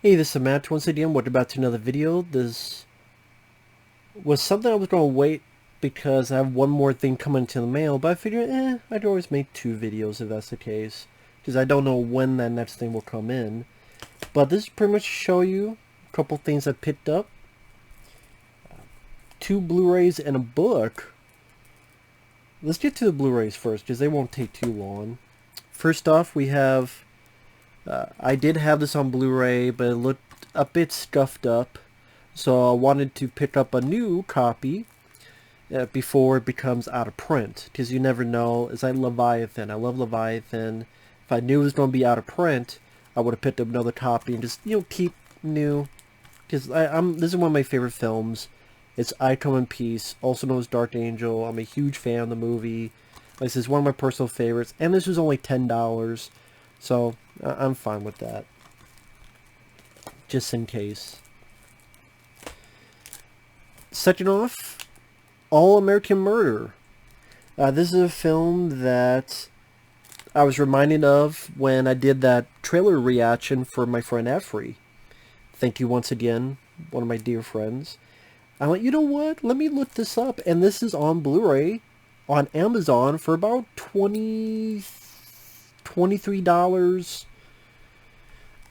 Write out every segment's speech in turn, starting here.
Hey, this is Matt once again. Welcome back to another video. This was something I was going to wait because I have one more thing coming into the mail, but I figured, I'd always make two videos if that's the case, because I don't know when that next thing will come in. But this is pretty much to show you a couple things I picked up. Two Blu-rays and a book. Let's get to the Blu-rays first, because they won't take too long. First off, we have... I did have this on Blu-ray, but it looked a bit scuffed up, so I wanted to pick up a new copy before it becomes out of print, because you never know. It's like Leviathan. I love Leviathan. If I knew it was going to be out of print, I would have picked up another copy and just, keep new, because this is one of my favorite films. It's I Come in Peace, also known as Dark Angel. I'm a huge fan of the movie. This is one of my personal favorites, and this was only $10. So, I'm fine with that. Just in case. Second off, All American Murder. This is a film that I was reminded of when I did that trailer reaction for my friend Efrey. Thank you once again, one of my dear friends. I went, you know what? Let me look this up. And this is on Blu-ray on Amazon for about $23.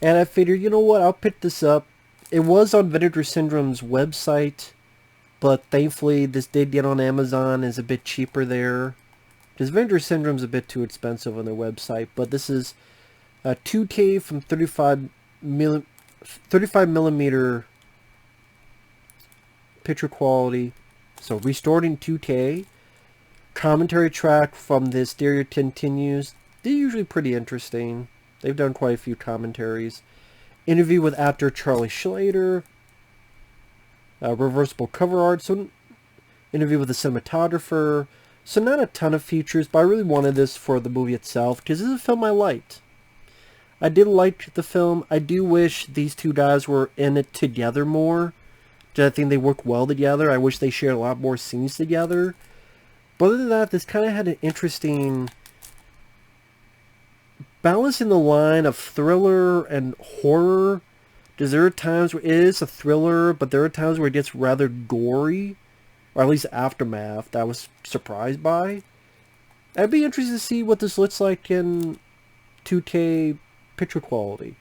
And I figured, you know what, I'll pick this up. It was on Vinegar Syndrome's website, but thankfully this did get on Amazon. It's a bit cheaper there, because Vinegar Syndrome's a bit too expensive on their website. But this is a 2K from 35 millimeter picture quality, so restored in 2K. Commentary track from the Stereo Continues. They're usually pretty interesting. They've done quite a few commentaries. Interview with actor Charlie Schlater. Reversible cover art. So, interview with the cinematographer. So not a ton of features, but I really wanted this for the movie itself, because this is a film I liked. I did like the film. I do wish these two guys were in it together more. I think they work well together. I wish they shared a lot more scenes together. But other than that, this kind of had an interesting... balancing the line of thriller and horror, because there are times where it is a thriller, but there are times where it gets rather gory, or at least aftermath, that I was surprised by. I'd be interested to see what this looks like in 2K picture quality.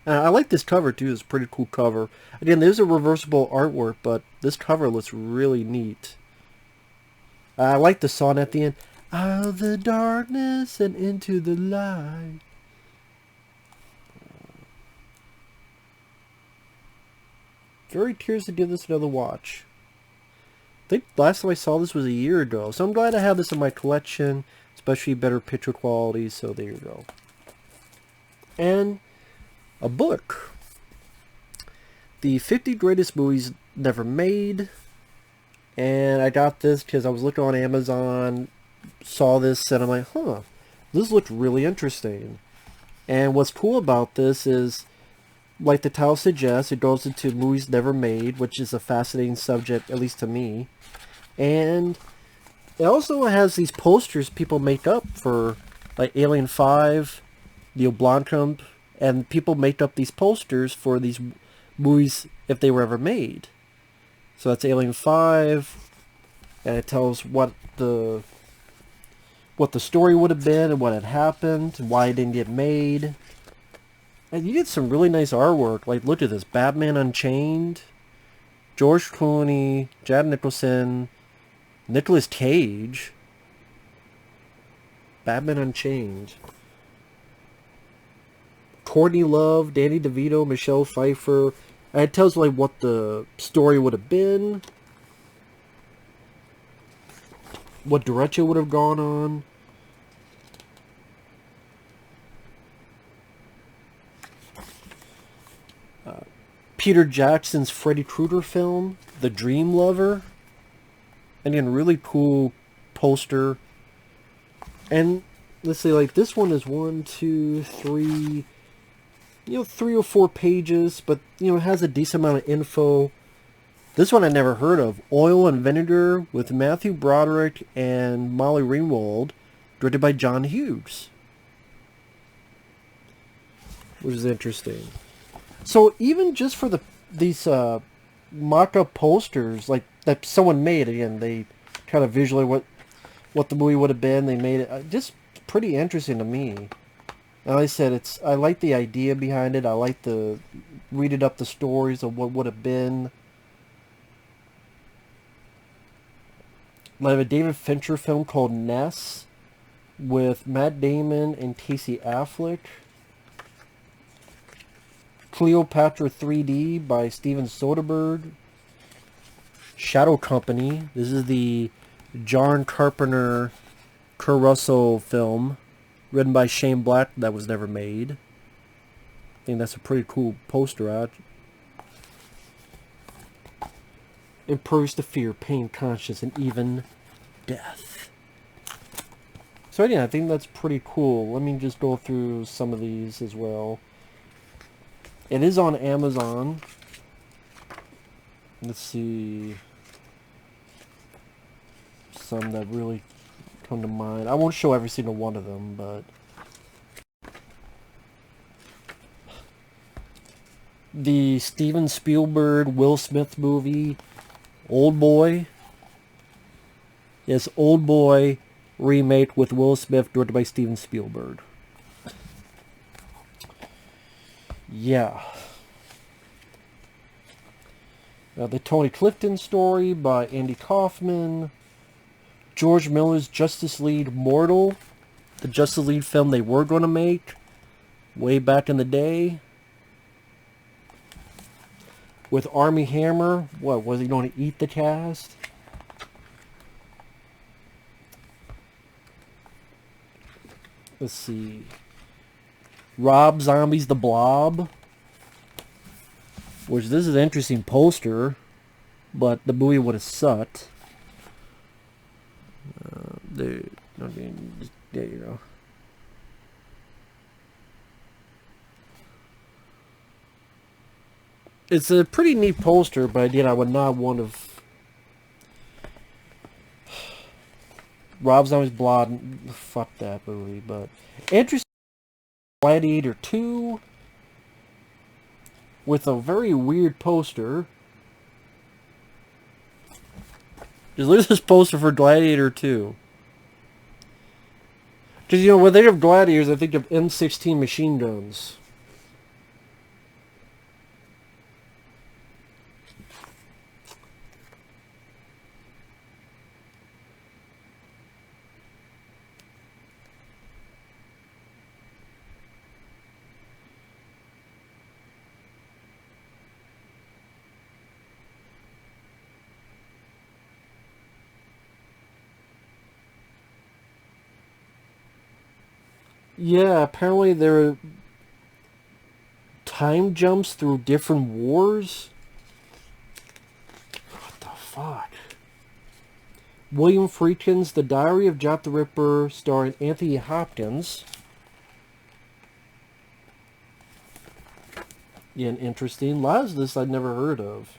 I like this cover too. It's a pretty cool cover. Again, there's a reversible artwork, but this cover looks really neat. I like the song at the end. Out of the darkness and into the light. Very curious to give this another watch. I think last time I saw this was a year ago, so I'm glad I have this in my collection, especially better picture quality, so there you go. And a book. The 50 Greatest Movies Never Made. And I got this because I was looking on Amazon, saw this, and I'm like, this looked really interesting. And what's cool about this is, like the title suggests, it goes into movies never made, which is a fascinating subject, at least to me. And it also has these posters people make up for, like Alien 5, Neil Blomkamp, and people make up these posters for these movies if they were ever made. So that's Alien 5, and it tells what the story would have been and what had happened and why it didn't get made. And you get some really nice artwork. Like, look at this. Batman Unchained, George Clooney, Jack Nicholson, Nicolas Cage. Batman Unchained. Courtney Love, Danny DeVito, Michelle Pfeiffer. And it tells like what the story would have been, what direction would have gone on. Peter Jackson's Freddy Krueger film, The Dream Lover. And again, really cool poster. And let's say like this one is 1, 2, 3, 3 or 4 pages, but it has a decent amount of info. This one I never heard of. Oil and Vinegar with Matthew Broderick and Molly Ringwald, directed by John Hughes. which is interesting. So even just for these mock-up posters, like that someone made, again, they kind of visually what the movie would have been. They made it just pretty interesting to me. And like I said, I like the idea behind it. I like the reading up the stories of what would have been. I have a David Fincher film called Ness with Matt Damon and Casey Affleck. Cleopatra 3D by Steven Soderbergh. Shadow Company. This is the John Carpenter Kurt Russell film written by Shane Black that was never made. I think that's a pretty cool poster out. Improves the fear, pain, conscience, and even death. So yeah, I think that's pretty cool. Let me just go through some of these as well. It is on Amazon. Let's see. Some that really come to mind. I won't show every single one of them, but the Steven Spielberg Will Smith movie Old Boy. Yes, Old Boy remake with Will Smith, directed by Steven Spielberg. Yeah. The Tony Clifton story by Andy Kaufman. George Miller's Justice League Mortal. The Justice League film they were going to make way back in the day. With Armie Hammer. What, was he going to eat the cast? Let's see. Rob Zombie's The Blob. Which, this is an interesting poster. But the movie would have sucked. There you go. It's a pretty neat poster, but again, I would not want to... Rob Zombie's Blob, fuck that movie, but... Interesting. Gladiator 2, with a very weird poster. Just look at this poster for Gladiator 2. Because, you know, when they think of gladiators, I think of M16 machine guns. Yeah, apparently there are time jumps through different wars. What the fuck? William Friedkin's The Diary of Jack the Ripper, starring Anthony Hopkins. Yeah, interesting. A lot of this I'd never heard of.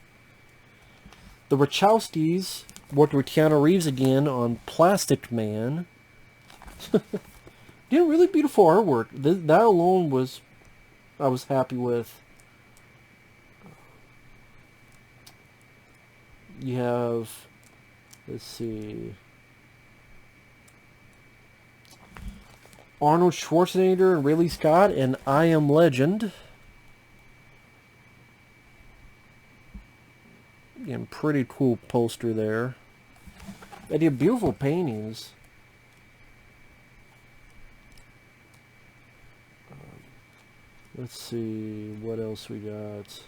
The Wachowskis worked with Keanu Reeves again on Plastic Man. Yeah, really beautiful artwork. That alone was, I was happy with. You have, let's see, Arnold Schwarzenegger and Ridley Scott in I Am Legend. Again, pretty cool poster there. They did beautiful paintings. Let's see, what else we got?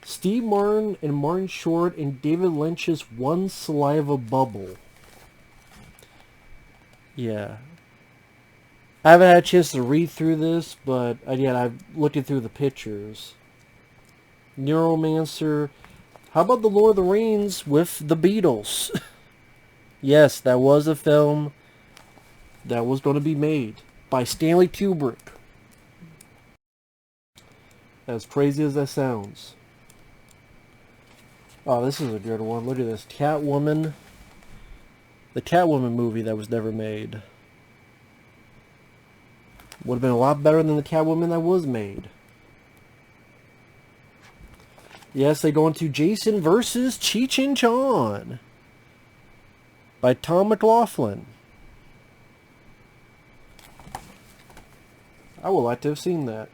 Steve Martin and Martin Short and David Lynch's One Saliva Bubble. Yeah. I haven't had a chance to read through this, but again, I'm looking through the pictures. Neuromancer. How about The Lord of the Rings with the Beatles? Yes, that was a film that was going to be made by Stanley Kubrick. As crazy as that sounds. Oh, this is a good one. Look at this. Catwoman. The Catwoman movie that was never made. Would have been a lot better than the Catwoman that was made. Yes, they go into Jason versus Cheech and Chong by Tom McLaughlin. I would like to have seen that.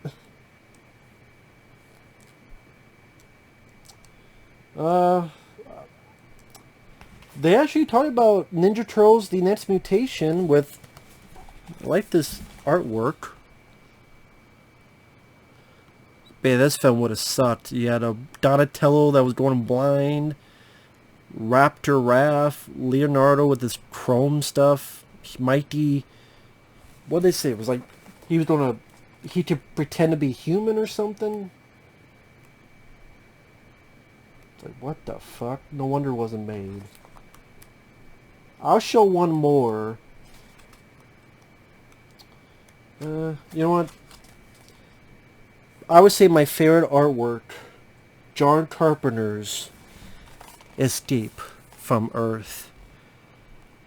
They actually talked about Ninja Turtles: The Next Mutation with, I like this artwork. Man, this film would have sucked. You had a Donatello that was going blind, Raptor Raph, Leonardo with this chrome stuff, Mighty. What did they say? It was like he was gonna, he could pretend to be human or something. It's like, what the fuck? No wonder it wasn't made. I'll show one more. You know what? I would say my favorite artwork, John Carpenter's Escape from Earth.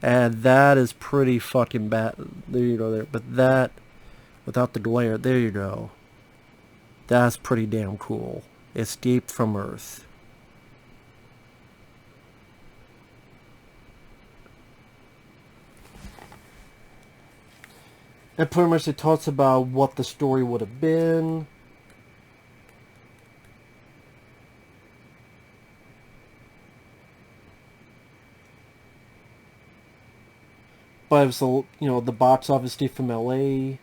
And that is pretty fucking bad. There you go there. But that, without the glare, there you go. That's pretty damn cool. Escape from Earth. And pretty much it talks about what the story would have been. But it was, you know, the box office stuff from LA.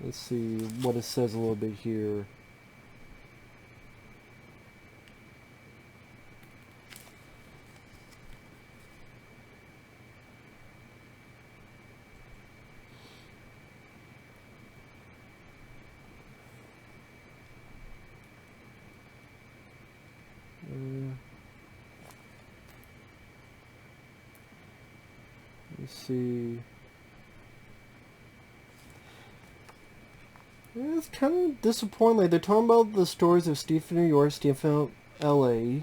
Let's see what it says a little bit here. Let's see. Yeah, it's kind of disappointing. Like, they're talking about the stories of Steve from New York, Steve from LA.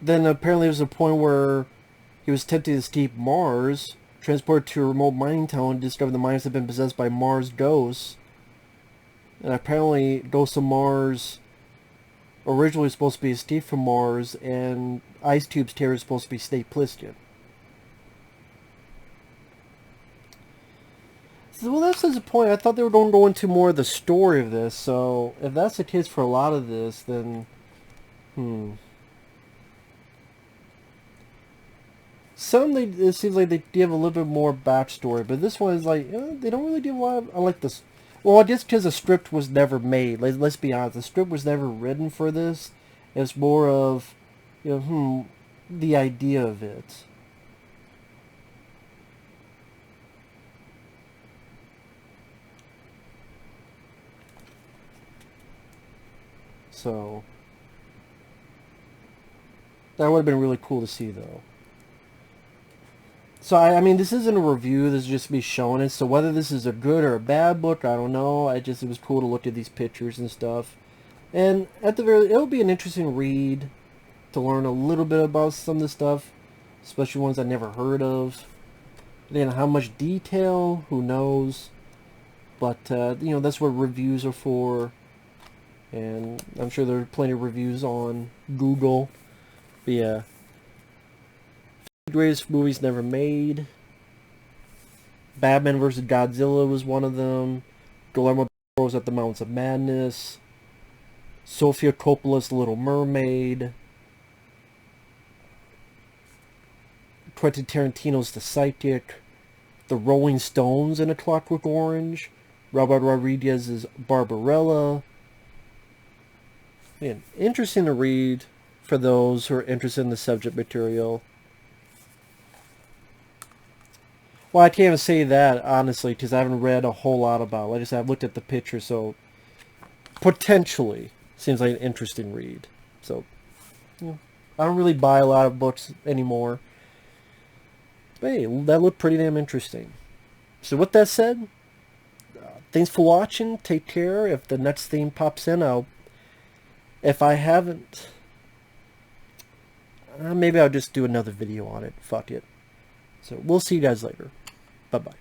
Then apparently there was a point where he was attempting to escape Mars, transported to a remote mining town, and discovered the mines had been possessed by Mars ghosts. And apparently Ghosts of Mars originally was supposed to be escape from Mars, and Ice Cube's terror is supposed to be Snake Plissken. So, well, that's disappointing. I thought they were going to go into more of the story of this, so if that's the case for a lot of this, then... Some, it seems like they give a little bit more backstory, but this one is like, they don't really give a lot of... I like this. Well, I guess because the script was never made. Let's be honest, the script was never written for this. It's more of, you know, the idea of it. So, that would have been really cool to see, though. So, I mean, this isn't a review, this is just me showing it, so whether this is a good or a bad book, I don't know. It was cool to look at these pictures and stuff. And at the very, it'll be an interesting read to learn a little bit about some of the stuff, especially ones I never heard of. Again, how much detail, who knows. But, you know, that's what reviews are for. And I'm sure there are plenty of reviews on Google. But yeah. Greatest movies never made. Batman vs. Godzilla was one of them. Guillermo del Toro's At the Mountains of Madness. Sofia Coppola's Little Mermaid. Quentin Tarantino's The Psychic. The Rolling Stones in A Clockwork Orange. Robert Rodriguez's Barbarella. Man, interesting to read for those who are interested in the subject material. Well, I can't even say that, honestly, because I haven't read a whole lot about it. Like I said, I've looked at the picture, so potentially seems like an interesting read. So, yeah. I don't really buy a lot of books anymore. But hey, that looked pretty damn interesting. So with that said, thanks for watching. Take care. If the next theme pops in, if I haven't, maybe I'll just do another video on it. Fuck it. So we'll see you guys later. Bye-bye.